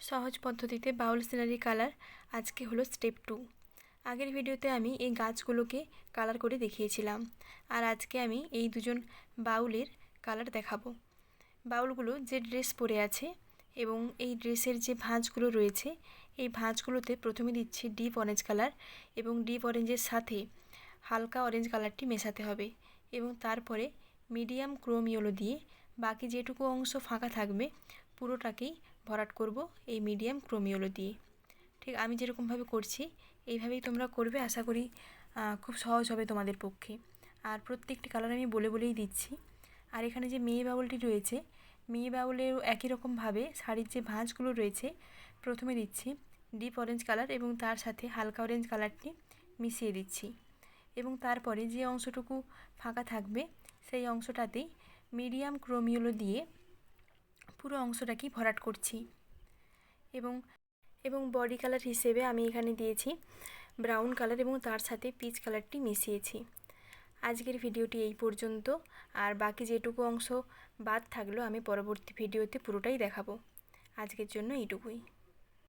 সহজ পদ্ধতিতে বাউল scenery colour আজকে হলো স্টেপ 2। আগের ভিডিওতে আমি এই গাছগুলোকে কালার করে দেখিয়েছিলাম, আর আজকে আমি এই দুজন বাউলের কালার দেখাবো। বাউলগুলো যে ড্রেস পরে আছে এবং এই ড্রেসের যে ভাঁজগুলো রয়েছে, এই ভাঁজগুলোতে প্রথমে দিচ্ছি ডিপ অরেঞ্জ কালার এবং ডিপ অরেঞ্জের সাথে হালকা অরেঞ্জ কালারটি মেশাতে হবে এবং তারপরে মিডিয়াম ক্রোম ইয়েলো দিয়ে বাকি যেটুকু অংশ ফাঁকা থাকবে পুরোটাকেই ভরাট করব এই মিডিয়াম ক্রোম ইয়েলো দিয়ে। ঠিক আমি যেরকমভাবে করছি এইভাবেই তোমরা করবে, আশা করি খুব সহজ হবে তোমাদের পক্ষে। আর প্রত্যেকটি কালার আমি বলে বলেই দিচ্ছি। আর এখানে যে মেয়ে বাউলটি রয়েছে, মেয়ে বাউলেও একই রকমভাবে শাড়ির যে ভাঁজগুলো রয়েছে প্রথমে দিচ্ছি ডিপ অরেঞ্জ কালার এবং তার সাথে হালকা অরেঞ্জ কালারটি মিশিয়ে দিচ্ছি এবং তারপরে যে অংশটুকু ফাঁকা থাকবে সেই অংশটাতেই মিডিয়াম ক্রোম ইয়েলো দিয়ে পুরো অংশটাকেই ভরাট করছি এবং বডি কালার হিসেবে আমি এখানে দিয়েছি ব্রাউন কালার এবং তার সাথে পিচ কালারটি মিশিয়েছি। আজকের ভিডিওটি এই পর্যন্ত, আর বাকি যেটুকু অংশ বাদ থাকলো আমি পরবর্তী ভিডিওতে পুরোটাই দেখাবো। আজকের জন্য এইটুকুই।